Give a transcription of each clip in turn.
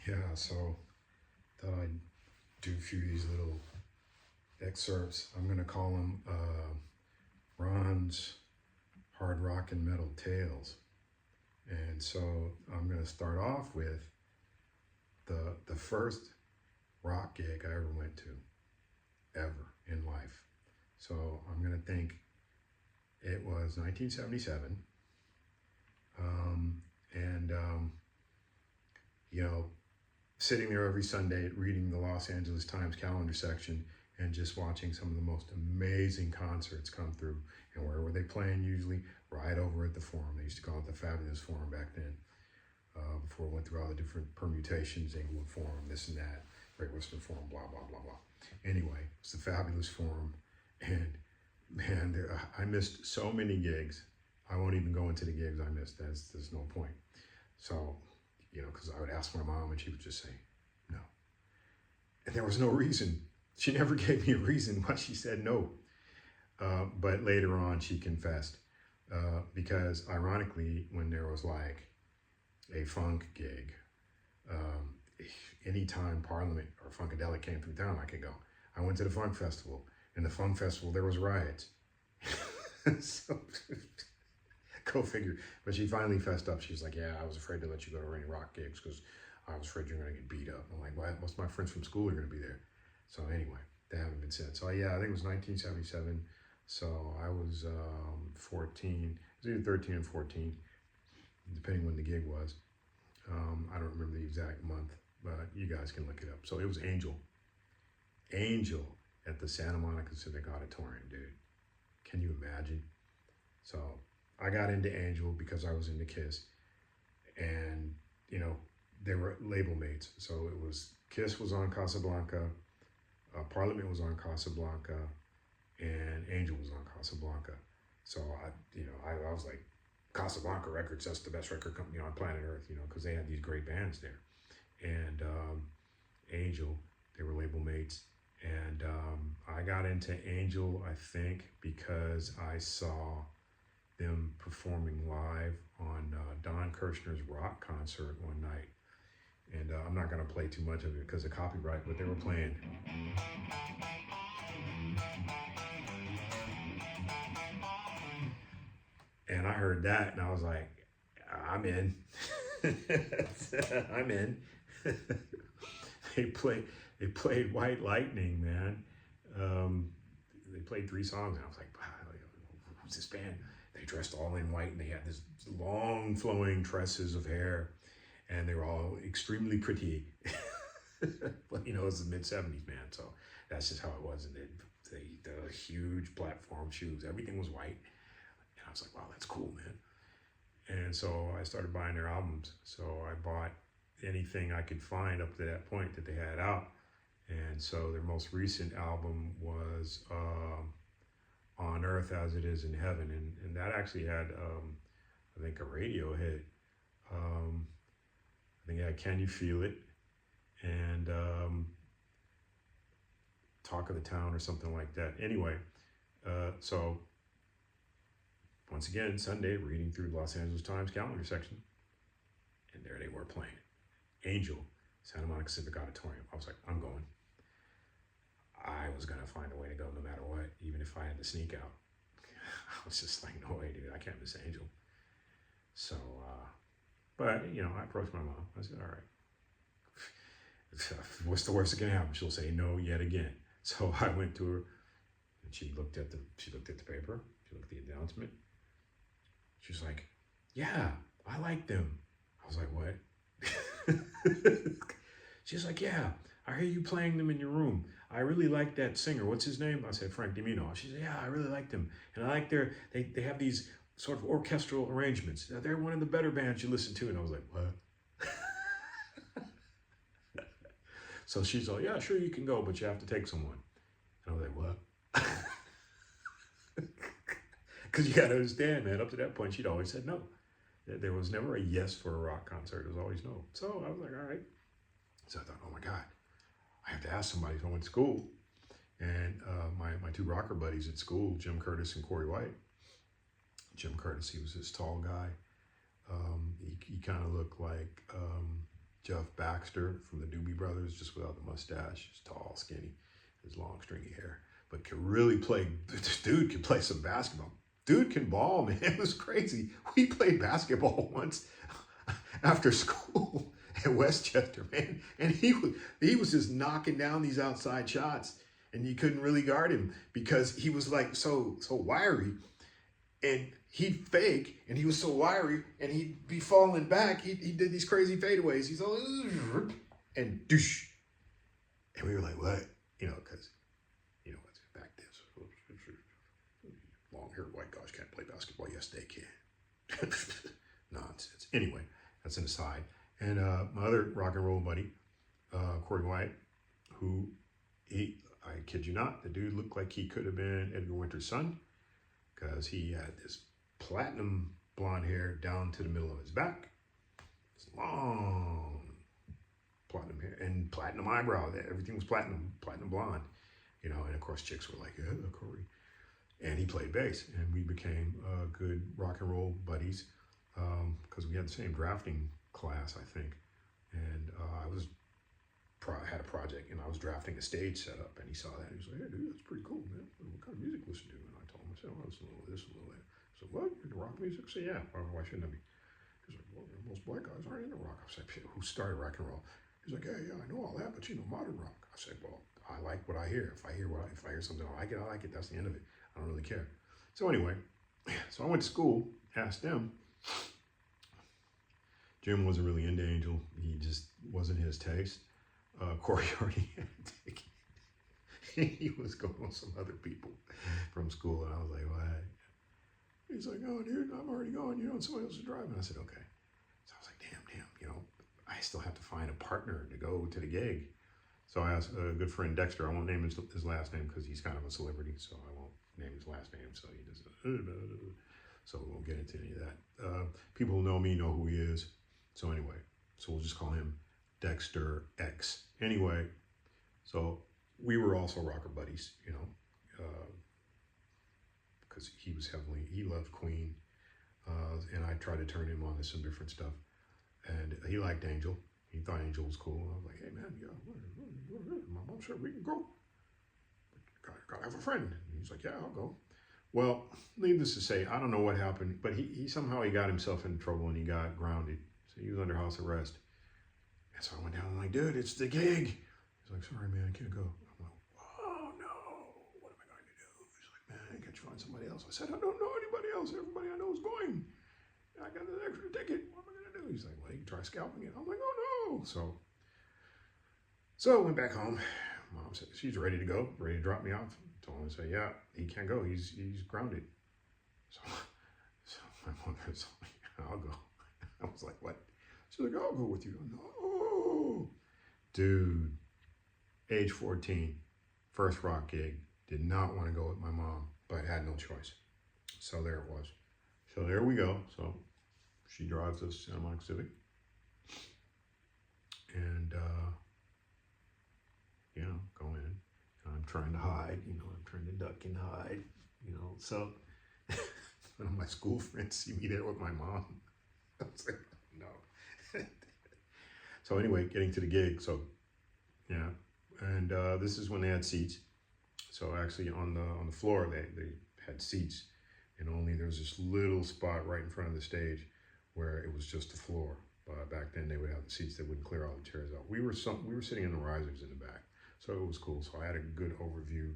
Yeah, so thought I'd do a few of these little excerpts. I'm gonna call them Ron's Hard Rock and Metal Tales. And so I'm gonna start off with the first rock gig I ever went to, ever in life. So I'm gonna think it was 1977. And you know, sitting there every Sunday reading the Los Angeles Times calendar section and just watching some of the most amazing concerts come through. And where were they playing usually? Right over at the Forum. They used to call it the Fabulous Forum back then, before it went through all the different permutations, Englewood Forum, this and that, Great Western Forum, blah, blah, blah, blah. Anyway, it's the Fabulous Forum. And man, I missed so many gigs. I won't even go into the gigs I missed. There's no point. So, because I would ask my mom and she would just say, no. And there was no reason. She never gave me a reason why she said no. But later on, she confessed. Because ironically, when there was like a funk gig, anytime Parliament or Funkadelic came through town, I could go. I went to the Funk Festival. In the Funk Festival, there was riots. So, go figure. But she finally fessed up. She was like, yeah, I was afraid to let you go to any rock gigs because I was afraid you're going to get beat up. I'm like, what? Most of my friends from school are going to be there. So anyway, they haven't been said. So yeah, I think it was 1977. So I was 14. It was either 13 and 14, depending when the gig was. I don't remember the exact month, but you guys can look it up. So it was Angel. Angel at the Santa Monica Civic Auditorium, dude. Can you imagine? So I got into Angel because I was into Kiss, and they were label mates. So it was Kiss was on Casablanca, Parliament was on Casablanca, and Angel was on Casablanca. So I was like, Casablanca Records, that's the best record company on planet Earth, because they had these great bands there. And Angel, they were label mates. And I got into Angel, I think, because I saw them performing live on Don Kirshner's rock concert one night. And I'm not going to play too much of it because of copyright, but they were playing. And I heard that and I was like, I'm in. I'm in. They played White Lightning, man. They played 3 songs, and I was like, wow, who's this band? They dressed all in white, and they had this long flowing tresses of hair, and they were all extremely pretty. But it was the mid-70s, man, so that's just how it was. And the huge platform shoes, everything was white. And I was like, wow, that's cool, man. And so I started buying their albums. So I bought anything I could find up to that point that they had out. And so their most recent album was On Earth as It Is in Heaven. And that actually had, I think, a radio hit. I think it had Can You Feel It? And Talk of the Town or something like that. Anyway, so once again, Sunday, reading through the Los Angeles Times calendar section. And there they were playing. Angel, Santa Monica Civic Auditorium. I was like, I'm going. I was going to find a way to go no matter what, even if I had to sneak out. I was just like, no way, dude, I can't miss Angel. So, but, I approached my mom. I said, all right, what's the worst that can happen? She'll say no yet again. So I went to her, and she looked at the paper, she looked at the announcement. She was like, yeah, I like them. I was like, what? She's like, yeah, I hear you playing them in your room. I really like that singer. What's his name? I said, Frank Dimino. She said, yeah, I really like them. And I like they have these sort of orchestral arrangements. They're one of the better bands you listen to. And I was like, what? So she's like, yeah, sure, you can go, but you have to take someone. And I was like, what? Because you got to understand, man, up to that point, she'd always said no. There was never a yes for a rock concert. It was always no. So I was like, all right. So I thought, oh my God, I have to ask somebody. So I went to school. And my 2 rocker buddies at school, Jim Curtis and Corey White. Jim Curtis, he was this tall guy. He kind of looked like Jeff Baxter from the Doobie Brothers, just without the mustache. He's tall, skinny, his long, stringy hair. But could really play, this dude can play some basketball. Dude can ball, man. It was crazy. We played basketball once after school at Westchester, man. And he was just knocking down these outside shots. And you couldn't really guard him because he was like so wiry. And he'd fake, and he was so wiry, and he'd be falling back. He did these crazy fadeaways. He's all, and douche. And we were like, what? You know, because, you know, it's back then. Long-haired white guys can't play basketball. Yes, they can. Nonsense. Anyway, that's an aside. And my other rock and roll buddy, Corey White, who I kid you not, the dude looked like he could have been Edgar Winter's son, because he had this platinum blonde hair down to the middle of his back. This long platinum hair and platinum eyebrow. Everything was platinum blonde, you know. And of course, chicks were like, yeah, Corey. And he played bass, and we became good rock and roll buddies because we had the same drafting class, I think. And I had a project, and I was drafting a stage setup, and he saw that. And he was like, hey, dude, that's pretty cool, man. What kind of music you listen to? And I told him, I said, well, I listen to a little of this, a little of that. I said, what? You're into rock music? I said, yeah. Why shouldn't I be? He's like, well, most black guys aren't into rock. I said, who started rock and roll? He's like, yeah, I know all that, but you know, modern rock. I said, well, I like what I hear. If I hear something I like it, I like it. That's the end of it. I don't really care. So anyway, so I went to school, asked them. Jim wasn't really into Angel. He just wasn't his taste. Corey already had taken. He was going with some other people from school, and I was like, what? He's like, oh, dude, I'm already going. You know, somebody else is driving. I said, okay. So I was like, damn, you know, I still have to find a partner to go to the gig. So I asked a good friend, Dexter. I won't name his last name because he's kind of a celebrity, so I won't name his last name. So he doesn't. So we won't get into any of that. People who know me know who he is. So anyway, so we'll just call him Dexter X. Anyway, so we were also rocker buddies, you know, because he loved Queen, and I tried to turn him on to some different stuff, and he liked Angel. He thought Angel was cool. I was like, hey man, yeah, my mom said we can go. Gotta have a friend. And he's like, yeah, I'll go. Well, needless to say, I don't know what happened, but he somehow got himself into trouble and he got grounded. So he was under house arrest. And so I went down and I'm like, dude, it's the gig. He's like, sorry, man, I can't go. I'm like, oh, no, what am I going to do? He's like, man, can't you find somebody else? I said, I don't know anybody else. Everybody I know is going. I got an extra ticket. What am I going to do? He's like, well, you can try scalping it. I'm like, oh, no. So I went back home. Mom said, she's ready to go, ready to drop me off. I told him, I said, yeah, he can't go. He's grounded. So my mother was like, I'll go. I was like, what? She's like, I'll go with you. No. Dude, age 14, first rock gig. Did not want to go with my mom, but had no choice. So there it was. So there we go. So she drives us Santa Monica Civic. And, you know, go in. I'm trying to hide, you know, I'm trying to duck and hide, you know. So one of my school friends see me there with my mom. I was like, no. So anyway, getting to the gig. So, yeah. And this is when they had seats. So actually on the floor, they had seats. And only there was this little spot right in front of the stage where it was just the floor. But back then they would have the seats. They wouldn't clear all the chairs out. We were sitting in the risers in the back. So it was cool. So I had a good overview.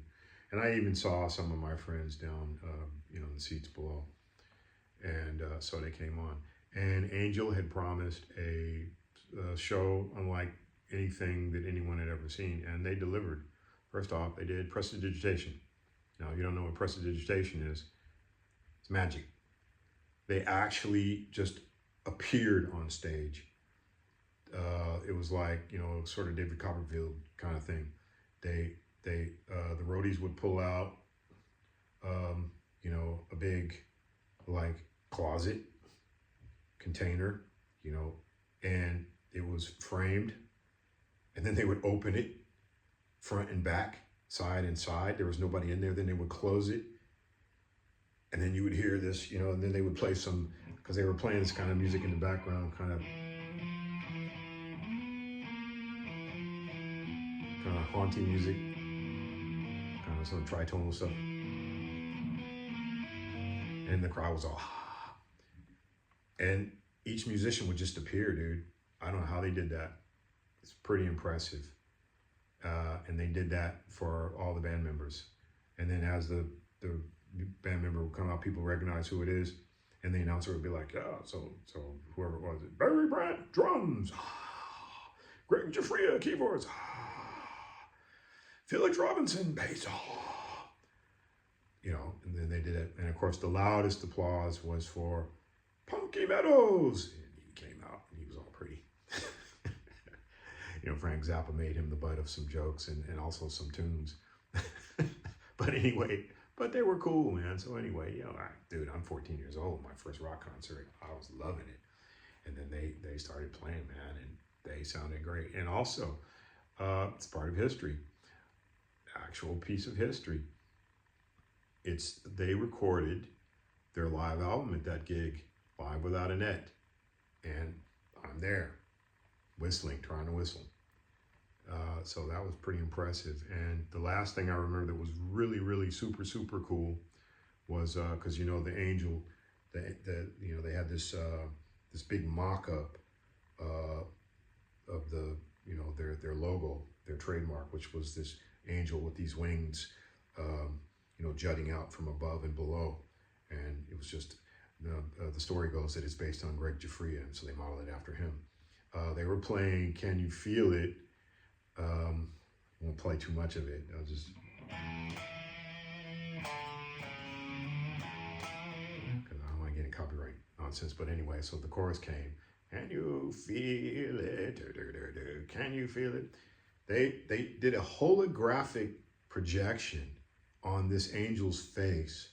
And I even saw some of my friends down, you know, in the seats below. And so they came on. And Angel had promised a show unlike anything that anyone had ever seen. And they delivered. First off, they did prestidigitation. Now, if you don't know what prestidigitation is, it's magic. They actually just appeared on stage. It was like, you know, sort of David Copperfield kind of thing. The roadies would pull out, you know, a big, like, closet container, you know, and it was framed, and then they would open it front and back, side and side. There was nobody in there. Then they would close it, and then you would hear this, you know, and then they would play some, because they were playing this kind of music in the background, kind of. haunting music, kind of some tritonal stuff, and the crowd was all, and each musician would just appear, dude. I don't know how they did that. It's pretty impressive. And they did that for all the band members. And then as the band member would come out, people recognize who it is, and the announcer would be like, yeah, so whoever it was, Barry Brandt, drums, Greg Giuffria, keyboards, Felix Robinson, bass, you know, and then they did it. And of course, the loudest applause was for Punky Meadows. And he came out and he was all pretty. You know, Frank Zappa made him the butt of some jokes and also some tunes. But anyway, but they were cool, man. So anyway, you know, dude, I'm 14 years old. My first rock concert, I was loving it. And then they started playing, man, and they sounded great. And also, it's part of history, actual piece of history. They recorded their live album at that gig, Live Without a Net. And I'm there, whistling, trying to whistle. So that was pretty impressive. And the last thing I remember that was really, really super, super cool was because you know the Angel, you know they had this this big mock-up of the their logo, their trademark, which was this angel with these wings, you know, jutting out from above and below. And it was just the story goes that it's based on Greg Giuffria, and so they modeled it after him. They were playing "Can You Feel It." Won't play too much of it. I'll just, because I don't want to get in copyright nonsense. But anyway, so the chorus came. Can you feel it? Can you feel it? They did a holographic projection on this angel's face,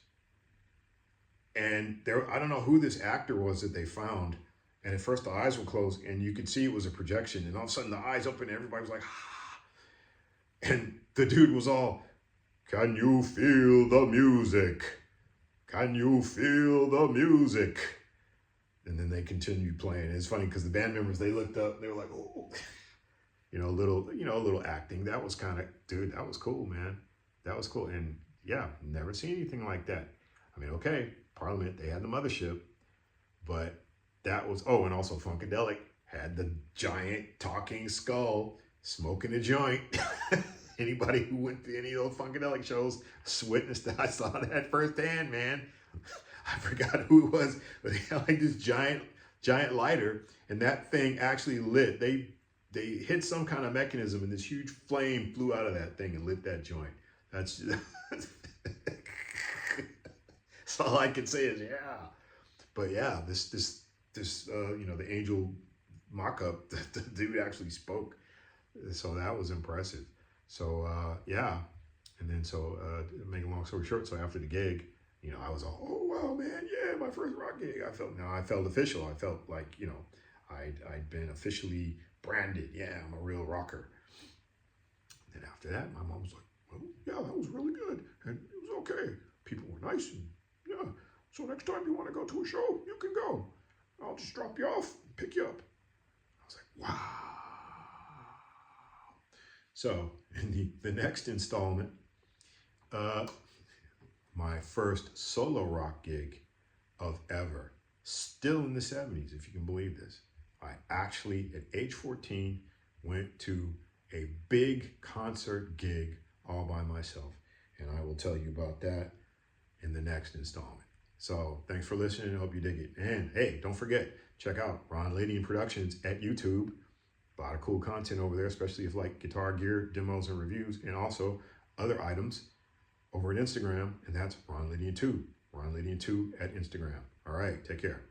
and I don't know who this actor was that they found. And at first the eyes were closed, and you could see it was a projection. And all of a sudden the eyes opened, and everybody was like, ah. And the dude was all, can you feel the music? Can you feel the music? And then they continued playing. It's funny because the band members, they looked up, they were like, oh, a little acting. That was kind of, dude, that was cool, man. That was cool. And yeah, never seen anything like that. I mean, okay, Parliament, they had the mothership, but that was, oh, and also Funkadelic had the giant talking skull smoking a joint. Anybody who went to any of those Funkadelic shows witnessed that. I saw that firsthand, man. I forgot who it was, but they had like this giant lighter, and that thing actually lit. They hit some kind of mechanism, and this huge flame flew out of that thing and lit that joint. That's all I can say is yeah. But yeah, this the angel mock-up, the dude actually spoke. So that was impressive. So yeah, and then so make a long story short, so after the gig, you know, I was all, oh wow, man, yeah, my first rock gig. I felt official. I felt like, you know, I'd been officially branded. Yeah, I'm a real rocker. And then after that, my mom was like, well, yeah, that was really good, and it was okay. People were nice, and yeah. So next time you want to go to a show, you can go. I'll just drop you off and pick you up. I was like, wow. So in the next installment, my first solo rock gig of ever, still in the 70s, if you can believe this. I actually, at age 14, went to a big concert gig all by myself. And I will tell you about that in the next installment. So thanks for listening. I hope you dig it. And hey, don't forget, check out Ron Ladian Productions at YouTube. A lot of cool content over there, especially if like guitar gear, demos, and reviews, and also other items over at Instagram. And that's Ron Ladian 2. Ron Ladian 2 at Instagram. All right, take care.